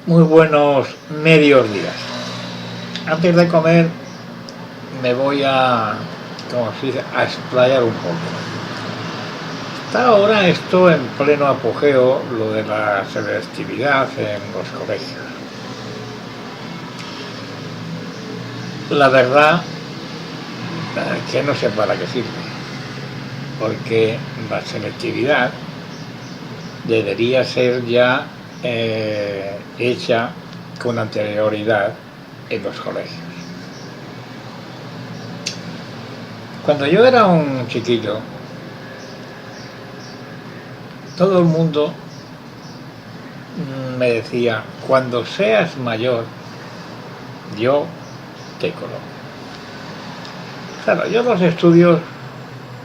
Muy buenos medios días. Antes de comer me voy a, como se dice, a explayar un poco. Está ahora esto en pleno apogeo, lo de la selectividad en los colegios. La verdad que no sé para qué sirve, porque la selectividad debería ser ya hecha con anterioridad en los colegios. Cuando yo era un chiquillo, todo el mundo me decía: cuando seas mayor, yo te coloco. Claro, yo los estudios,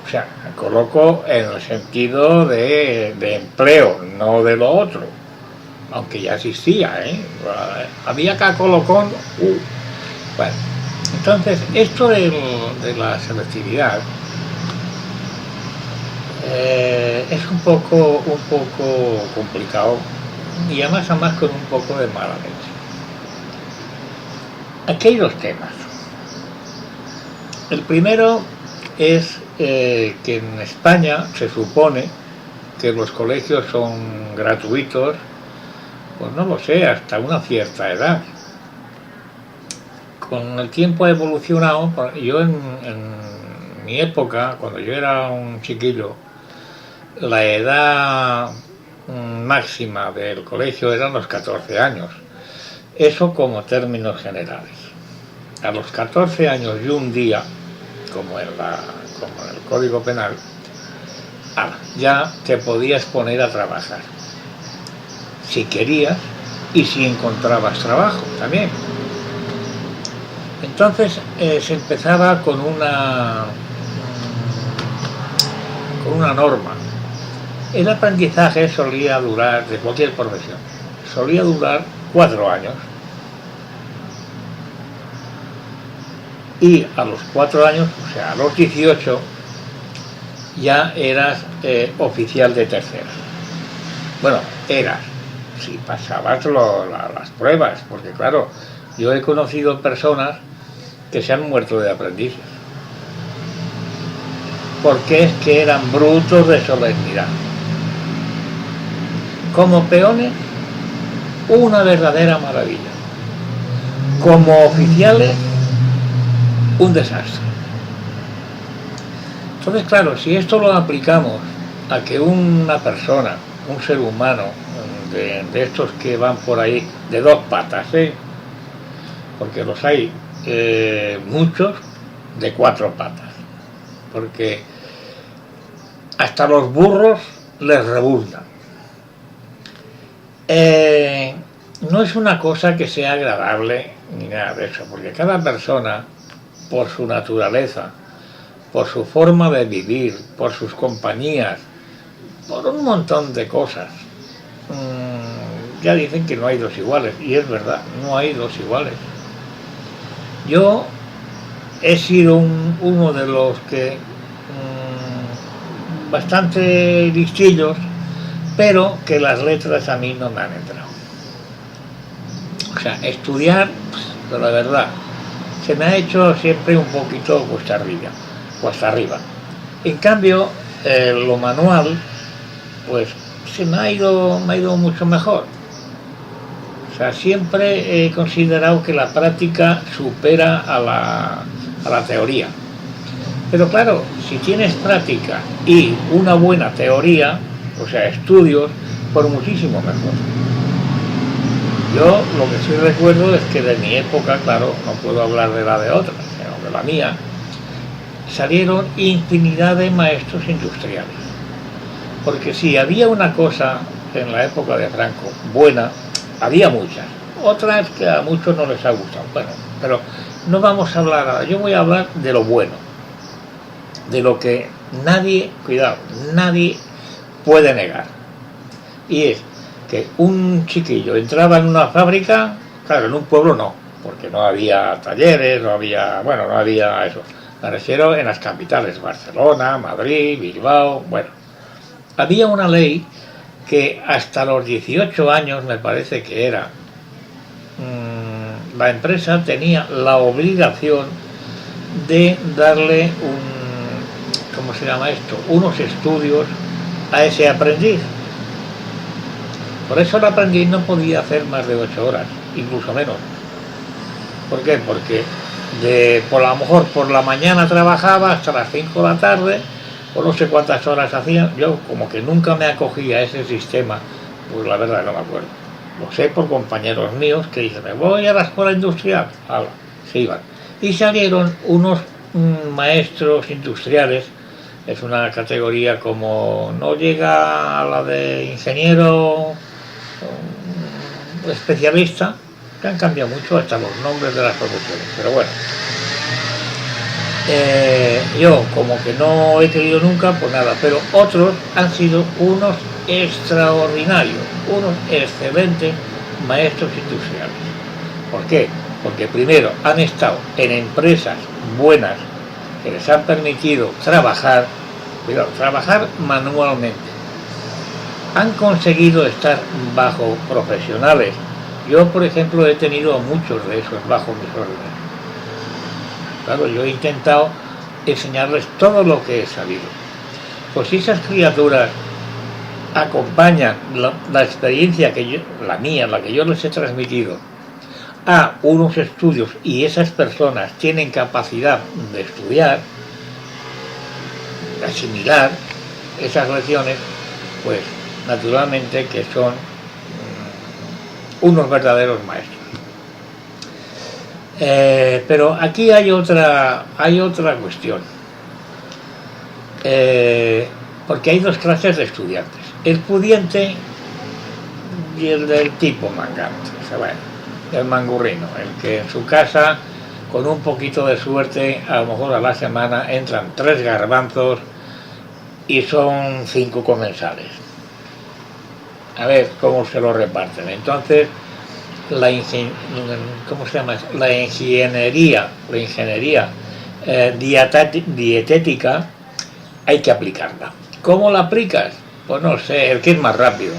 o sea, me coloco en el sentido de empleo, no de lo otro, aunque ya existía, ¿eh? Había que colocón. Bueno, entonces, esto de la selectividad es un poco complicado, y además con un poco de mala leche. Aquí hay dos temas. El primero es que en España se supone que los colegios son gratuitos, pues no lo sé, hasta una cierta edad. Con el tiempo ha evolucionado. Yo en mi época, cuando yo era un chiquillo, la edad máxima del colegio eran los 14 años. Eso como términos generales. A los 14 años y un día, como en el Código Penal, ya te podías poner a trabajar, si querías y si encontrabas trabajo también. Entonces se empezaba con una norma. El aprendizaje solía durar, de cualquier profesión, solía durar 4 años. Y a los 4 años, o sea, a los 18, ya eras oficial de tercera. Bueno, eras, si pasabas las pruebas, porque claro, yo he conocido personas que se han muerto de aprendices, porque es que eran brutos de solemnidad. Como peones, una verdadera maravilla. Como oficiales, un desastre. Entonces, claro, si esto lo aplicamos a que una persona, un ser humano, de estos que van por ahí de dos patas, porque los hay muchos de 4 patas, porque hasta los burros les rebuznan. No es una cosa que sea agradable ni nada de eso, porque cada persona, por su naturaleza, por su forma de vivir, por sus compañías, por un montón de cosas, ya dicen que no hay dos iguales, y es verdad, no hay dos iguales. Yo he sido uno de los que bastante listillos, pero que las letras a mí no me han entrado. O sea, estudiar, pero la verdad, se me ha hecho siempre un poquito cuesta arriba. En cambio, lo manual, pues se me ha ido mucho mejor. O sea, siempre he considerado que la práctica supera a la teoría. Pero claro, si tienes práctica y una buena teoría, o sea, estudios, por muchísimo mejor. Yo lo que sí recuerdo es que de mi época, claro, no puedo hablar de la de otras, sino de la mía, salieron infinidad de maestros industriales. Porque si había una cosa en la época de Franco buena, había muchas. Otras que a muchos no les ha gustado. Bueno, pero no vamos a hablar ahora. Yo voy a hablar de lo bueno, de lo que nadie puede negar. Y es que un chiquillo entraba en una fábrica, claro, en un pueblo no, porque no había talleres, no había eso. Me refiero en las capitales, Barcelona, Madrid, Bilbao, bueno. Había una ley que hasta los 18 años, me parece que era, la empresa tenía la obligación de darle ¿cómo se llama esto? Unos estudios a ese aprendiz. Por eso el aprendiz no podía hacer más de 8 horas, incluso menos. ¿Por qué? Porque por lo mejor por la mañana trabajaba hasta las 5 de la tarde, o no sé cuántas horas hacían. Yo como que nunca me acogía a ese sistema, pues la verdad no me acuerdo. Lo sé por compañeros míos que dicen, me voy a la escuela industrial. Hala, se iban. Y salieron unos maestros industriales. Es una categoría como no llega a la de ingeniero especialista, que han cambiado mucho hasta los nombres de las profesiones, pero bueno. Yo como que no he querido nunca, pues nada, pero otros han sido unos extraordinarios, unos excelentes maestros industriales. ¿Por qué? Porque primero han estado en empresas buenas que les han permitido trabajar, cuidado, trabajar manualmente. Han conseguido estar bajo profesionales. Yo, por ejemplo, he tenido muchos de esos bajo mis órdenes. Claro, yo he intentado enseñarles todo lo que he sabido. Pues si esas criaturas acompañan la experiencia la mía, la que yo les he transmitido, a unos estudios, y esas personas tienen capacidad de estudiar, de asimilar esas lecciones, pues naturalmente que son unos verdaderos maestros. Pero aquí hay otra cuestión, porque hay dos clases de estudiantes: el pudiente y el del tipo mangante, o sea, bueno, el mangurrino, el que en su casa, con un poquito de suerte, a lo mejor a la semana entran 3 garbanzos y son 5 comensales. A ver cómo se lo reparten. Entonces, ¿cómo se llama? La ingeniería dietética hay que aplicarla. ¿Cómo la aplicas? Pues no sé, el que es más rápido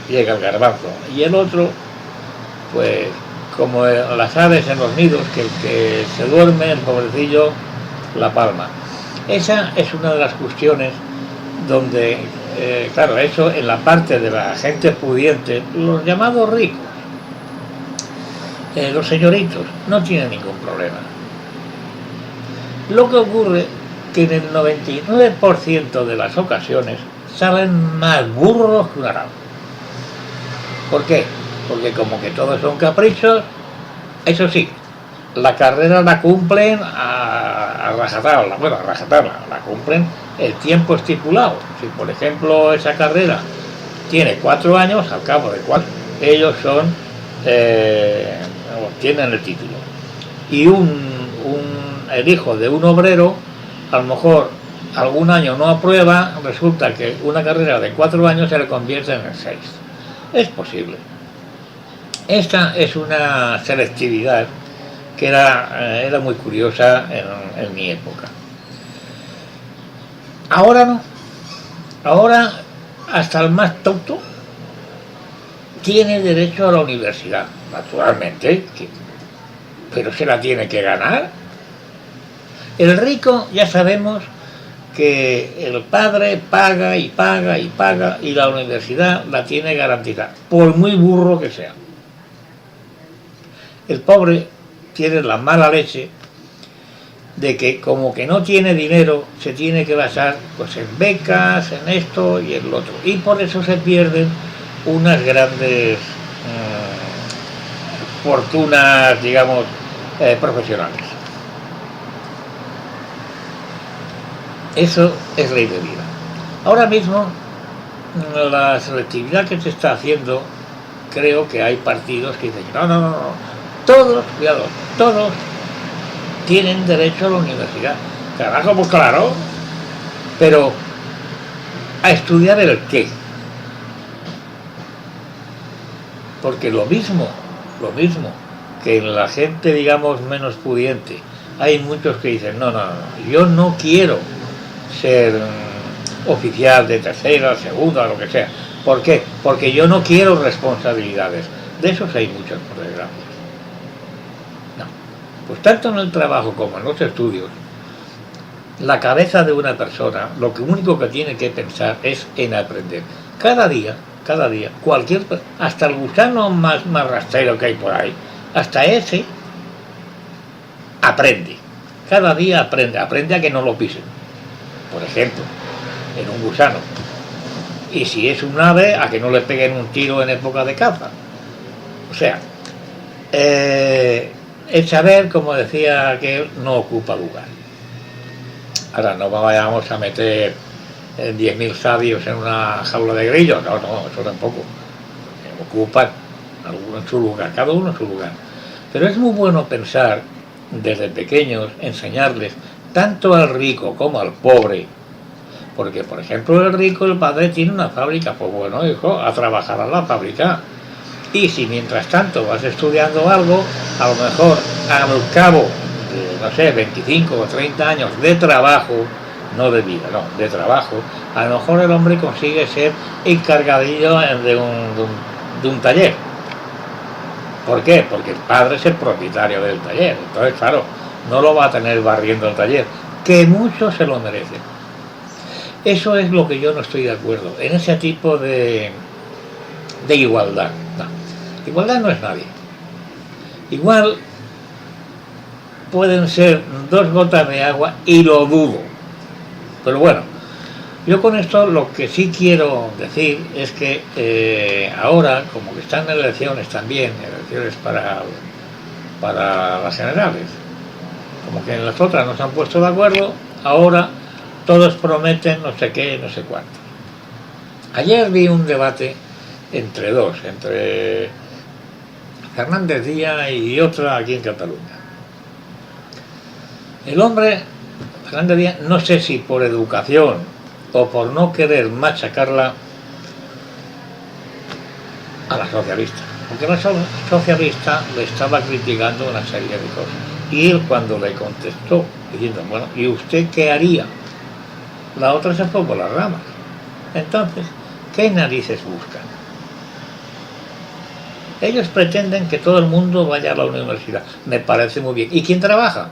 llega el garbanzo, y el otro, pues como las aves en los nidos, que el que se duerme, el pobrecillo, la palma. Esa es una de las cuestiones donde, claro, eso en la parte de la gente pudiente, los llamados ricos, los señoritos, no tienen ningún problema. Lo que ocurre que en el 99% de las ocasiones salen más burros que un arado. ¿Por qué? Porque como que todos son caprichos. Eso sí, la carrera la cumplen a rajatabla. Bueno, a rajatabla, la cumplen el tiempo estipulado. Si por ejemplo esa carrera tiene 4 años, al cabo de 4 ellos son obtienen el título. Y el hijo de un obrero, a lo mejor algún año no aprueba, resulta que una carrera de 4 años se le convierte en 6. Es posible. Esta es una selectividad que era muy curiosa en mi época. Ahora no. Ahora hasta el más tonto tiene derecho a la universidad, naturalmente, pero se la tiene que ganar. El rico, ya sabemos que el padre paga y paga y paga, y la universidad la tiene garantizada, por muy burro que sea. El pobre tiene la mala leche de que como que no tiene dinero, se tiene que basar pues en becas, en esto y en lo otro, y por eso se pierden unas grandes fortunas, digamos, profesionales. Eso es ley de vida. Ahora mismo, la selectividad que se está haciendo, creo que hay partidos que dicen, no, todos, cuidado, todos tienen derecho a la universidad. Carajo, pues claro, pero ¿a estudiar el qué? Porque lo mismo que en la gente, digamos, menos pudiente, hay muchos que dicen, no, yo no quiero ser oficial de tercera, segunda, lo que sea. ¿Por qué? Porque yo no quiero responsabilidades. De esos hay muchos, por desgracia. Pues tanto en el trabajo como en los estudios, la cabeza de una persona, lo que único que tiene que pensar es en aprender. Cada día, hasta el gusano más rastrero que hay por ahí, hasta ese aprende. Cada día aprende a que no lo pisen. Por ejemplo, en un gusano. Y si es un ave, a que no le peguen un tiro en época de caza. O sea, el saber, como decía aquel, no ocupa lugar. Ahora no vayamos a meter 10.000 sabios en una jaula de grillos, no, eso tampoco. Ocupan algunos en su lugar, cada uno en su lugar. Pero es muy bueno pensar, desde pequeños, enseñarles tanto al rico como al pobre. Porque, por ejemplo, el rico, el padre tiene una fábrica, pues bueno, hijo, a trabajar a la fábrica. Y si mientras tanto vas estudiando algo, a lo mejor al cabo de, no sé, 25 o 30 años de trabajo, no de vida, no, de trabajo, a lo mejor el hombre consigue ser encargadillo de un taller. ¿Por qué? Porque el padre es el propietario del taller. Entonces, claro, no lo va a tener barriendo el taller, que muchos se lo merecen. Eso es lo que yo no estoy de acuerdo, en ese tipo de igualdad. No, igualdad no es nadie. Igual pueden ser 2 gotas de agua y lo dudo. Pero bueno, yo con esto lo que sí quiero decir es que ahora, como que están elecciones también, elecciones para las generales, como que en las otras no se han puesto de acuerdo, ahora todos prometen no sé qué, no sé cuánto. Ayer vi un debate entre Fernández Díaz y otra aquí en Cataluña. El hombre, Fernández Díaz, no sé si por educación o por no querer machacarla a la socialista, porque la socialista le estaba criticando una serie de cosas. Y él, cuando le contestó diciendo, bueno, ¿y usted qué haría?, la otra se fue por las ramas. Entonces, ¿qué narices buscan? Ellos pretenden que todo el mundo vaya a la universidad. Me parece muy bien. ¿Y quién trabaja?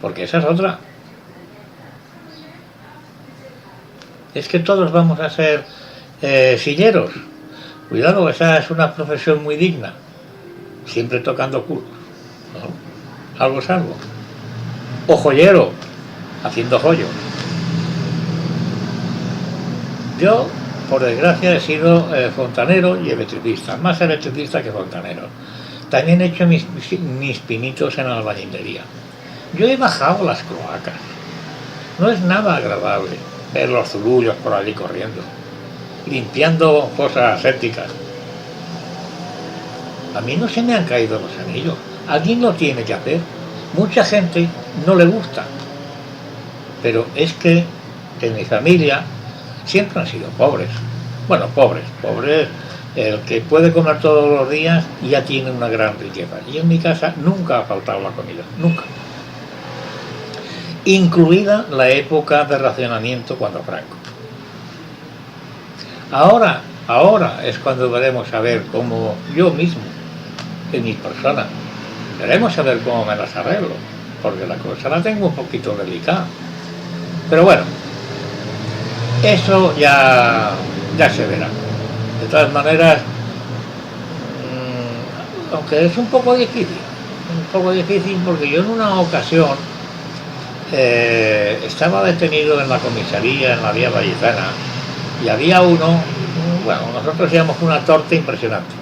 Porque esa es otra. Es que todos vamos a ser silleros. Cuidado, esa es una profesión muy digna. Siempre tocando culos, ¿no? Algo es algo. O joyero, haciendo joyos. Yo, por desgracia, he sido fontanero y electricista, más electricista que fontanero. También he hecho mis pinitos en la albañilería. Yo he bajado las cloacas. No es nada agradable ver los zurullos por allí corriendo, limpiando cosas asépticas. A mí no se me han caído los anillos. Alguien lo tiene que hacer. Mucha gente no le gusta. Pero es que en mi familia siempre han sido pobres. Bueno, pobres. El que puede comer todos los días ya tiene una gran riqueza. Y en mi casa nunca ha faltado la comida, nunca. Incluida la época de racionamiento cuando Franco. Ahora es cuando veremos a ver cómo yo mismo, en mi persona, veremos a ver cómo me las arreglo, porque la cosa la tengo un poquito delicada. Pero bueno, eso ya se verá. De todas maneras, aunque es un poco difícil porque yo en una ocasión estaba detenido en la comisaría en la vía Vallecana y había uno, bueno, nosotros íbamos una torta impresionante.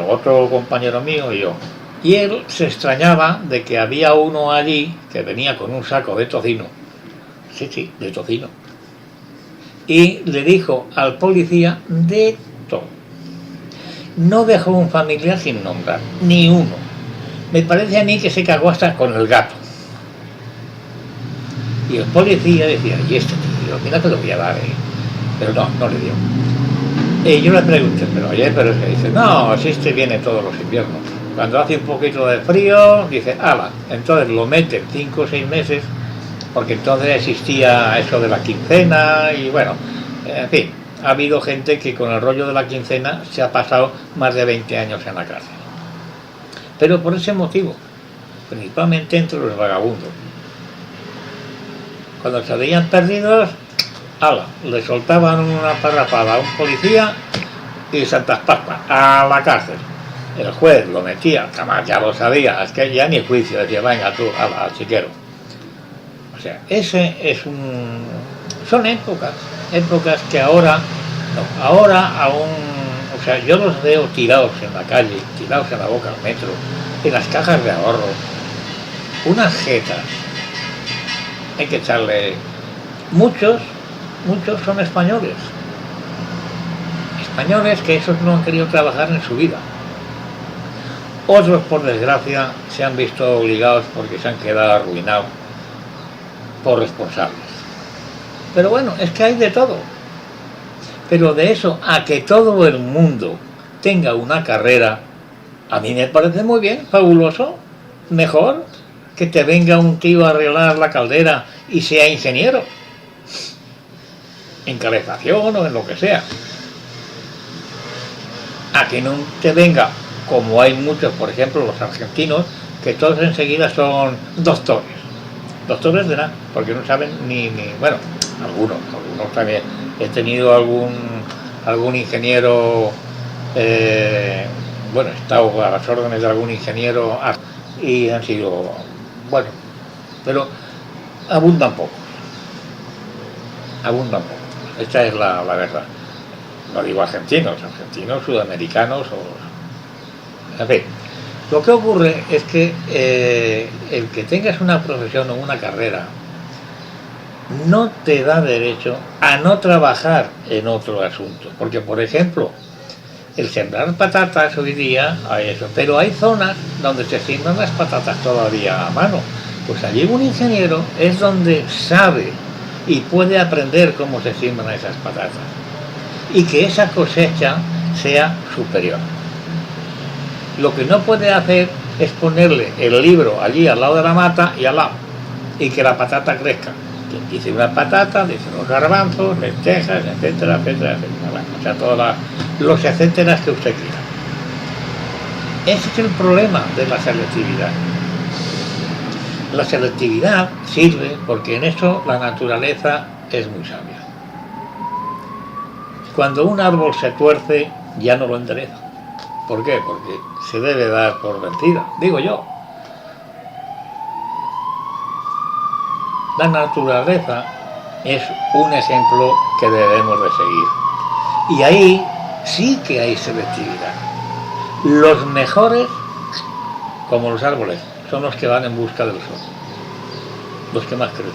Otro compañero mío y yo. Y él se extrañaba de que había uno allí que venía con un saco de tocino. Sí, de tocino. Y le dijo al policía de todo. No dejó un familiar sin nombrar, ni uno. Me parece a mí que se cagó hasta con el gato. Y el policía decía, y este tío, mira que lo voy a dar, pero no le dio. Y yo le pregunté, pero es que dice, no, si este viene todos los inviernos. Cuando hace un poquito de frío, dice, ala, entonces lo meten 5 o 6 meses, porque entonces existía eso de la quincena y bueno, en fin, ha habido gente que con el rollo de la quincena se ha pasado más de 20 años en la cárcel. pero por ese motivo, principalmente entre los vagabundos. Cuando se veían perdidos, ala, le soltaban una parrafada a un policía y Santas Pascuas, a la cárcel. El juez lo metía, jamás ya lo sabía, es que ya ni juicio, decía, venga tú, ala, al chiquero. O sea, ese es un... Son épocas que ahora, no, ahora aún, o sea, yo los veo tirados en la calle, tirados en la boca del metro, en las cajas de ahorro, unas jetas. Hay que echarle... Muchos son españoles que esos no han querido trabajar en su vida. Otros, por desgracia, se han visto obligados porque se han quedado arruinados por responsables. Pero bueno, es que hay de todo. Pero de eso a que todo el mundo tenga una carrera, a mí me parece muy bien, fabuloso. Mejor que te venga un tío a arreglar la caldera y sea ingeniero en calefacción o en lo que sea, a que no te venga, como hay muchos, por ejemplo los argentinos, que todos enseguida son doctores de nada, porque no saben ni bueno, algunos también. He tenido algún ingeniero, bueno, he estado a las órdenes de algún ingeniero y han sido, bueno, pero abundan pocos. Esta es la verdad. No digo argentinos, sudamericanos o... En fin, lo que ocurre es que el que tengas una profesión o una carrera no te da derecho a no trabajar en otro asunto. Porque, por ejemplo, el sembrar patatas hoy día hay eso, pero hay zonas donde se siembran las patatas todavía a mano. Pues allí un ingeniero es donde sabe y puede aprender cómo se siembran esas patatas y que esa cosecha sea superior. Lo que no puede hacer es ponerle el libro allí al lado de la mata y al lado, y que la patata crezca. Dice una patata, dice unos garbanzos, lentejas, etcétera, etcétera, etcétera. Bueno, o sea, todos los etcéteras que usted quiera. Ese es el problema de la selectividad. La selectividad sirve porque en eso la naturaleza es muy sabia. Cuando un árbol se tuerce, ya no lo endereza. ¿Por qué? Porque se debe dar por vencida, digo yo. La naturaleza es un ejemplo que debemos de seguir. Y ahí sí que hay selectividad. Los mejores, como los árboles, son los que van en busca del sol, los que más crecen.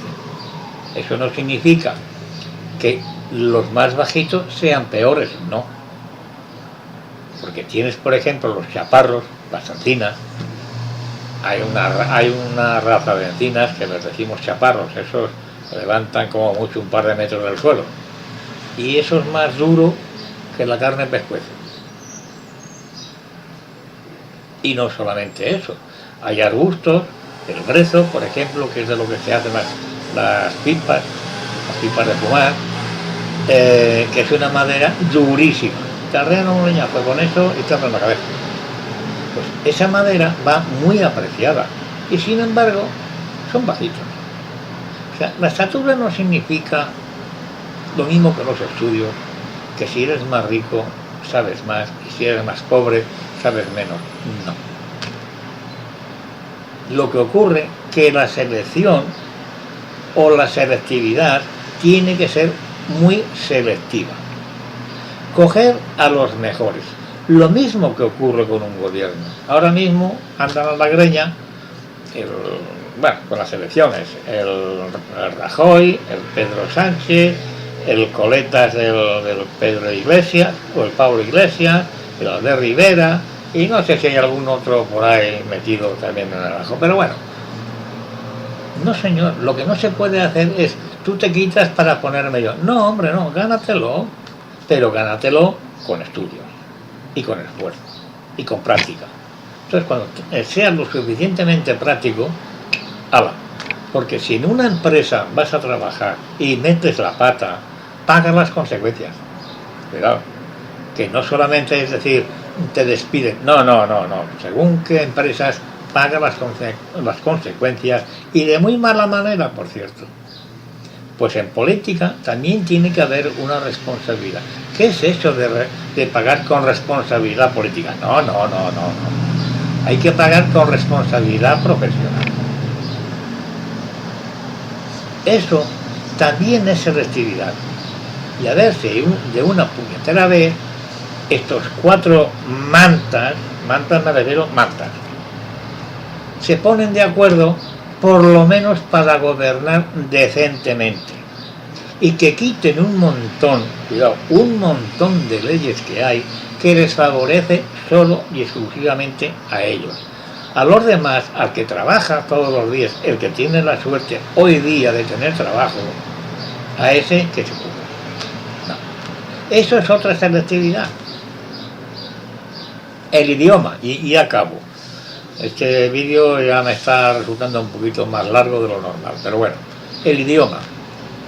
Eso no significa que los más bajitos sean peores, no. Porque tienes, por ejemplo, los chaparros, las encinas. Hay una raza de encinas que les decimos chaparros, esos levantan como mucho un par de metros del suelo. Y eso es más duro que la carne pescuezo. Y no solamente eso, hay arbustos, el brezo, por ejemplo, que es de lo que se hacen las pipas de fumar, que es una madera durísima. Te arrean un leñazo con eso y te arran la cabeza. Pues esa madera va muy apreciada y sin embargo son bajitos. O sea, la estatura no significa lo mismo que los estudios, que si eres más rico sabes más y si eres más pobre sabes menos. No. Lo que ocurre que la selección o la selectividad tiene que ser muy selectiva. Coger a los mejores. Lo mismo que ocurre con un gobierno. Ahora mismo andan a la greña, con las elecciones, el Rajoy, el Pedro Sánchez, el Coletas del Pedro Iglesias, o el Pablo Iglesias, el Albert Rivera, y no sé si hay algún otro por ahí metido también en el ajo, pero bueno. No, señor, lo que no se puede hacer es, tú te quitas para ponerme yo. No, hombre, no, gánatelo, pero gánatelo con estudios, y con esfuerzo, y con práctica. Entonces, cuando seas lo suficientemente práctico, hala, porque si en una empresa vas a trabajar y metes la pata, pagas las consecuencias. Cuidado, que no solamente es decir, te despiden. No, no, no, no. Según qué empresas pagan las consecuencias, y de muy mala manera, por cierto. Pues en política también tiene que haber una responsabilidad. ¿Qué es eso de pagar con responsabilidad política? No, no, no, no, no. Hay que pagar con responsabilidad profesional. Eso también es selectividad. Y a ver si de una puñetera vez estos 4 mantas me refiero, mantas, se ponen de acuerdo por lo menos para gobernar decentemente, y que quiten un montón, cuidado, un montón de leyes que hay que les favorece solo y exclusivamente a ellos. A los demás, al que trabaja todos los días, el que tiene la suerte hoy día de tener trabajo, a ese que se cubra. No. Eso es otra selectividad. El idioma, y acabo. Este vídeo ya me está resultando un poquito más largo de lo normal, pero bueno, el idioma.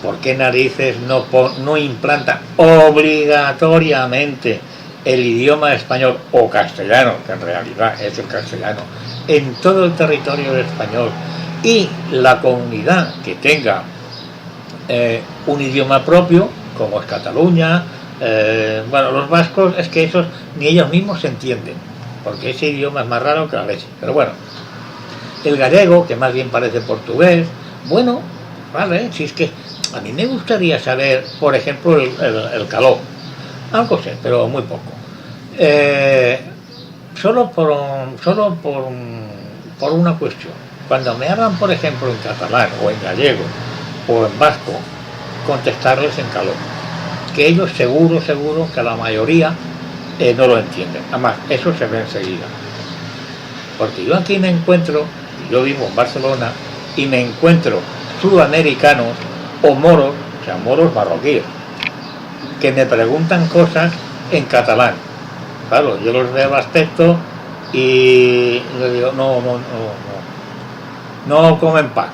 ¿Por qué narices no implanta obligatoriamente el idioma español o castellano, que en realidad es el castellano, en todo el territorio español, y la comunidad que tenga un idioma propio, como es Cataluña? Bueno, los vascos, es que esos ni ellos mismos se entienden, porque ese idioma es más raro que la leche. Pero bueno, el gallego, que más bien parece portugués, bueno, vale, si es que a mí me gustaría saber, por ejemplo, el caló, algo sé, pero muy poco. Solo por una cuestión. Cuando me hablan, por ejemplo, en catalán o en gallego o en vasco, contestarles en caló, que ellos seguro que la mayoría no lo entienden. Además, eso se ve enseguida, porque yo aquí me encuentro, yo vivo en Barcelona, y me encuentro sudamericanos o moros, o sea, moros marroquíes, que me preguntan cosas en catalán. Claro, yo los veo al aspecto y les digo, no comen pan,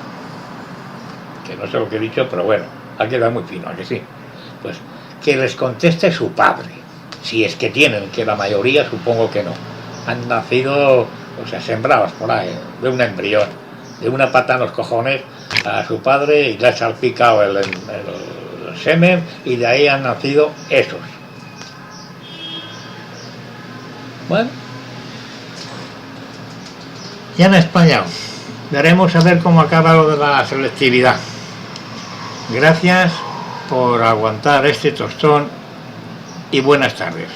que no sé lo que he dicho, pero bueno, ha quedado muy fino, ¿a que sí? Pues que les conteste su padre, si es que tienen, que la mayoría supongo que no, han nacido, o sea, sembrados por ahí, de un embrión, de una pata en los cojones a su padre, y le ha salpicado el semen, y de ahí han nacido esos. Bueno, ya en España veremos a ver cómo acaba lo de la selectividad. Gracias por aguantar este tostón y buenas tardes.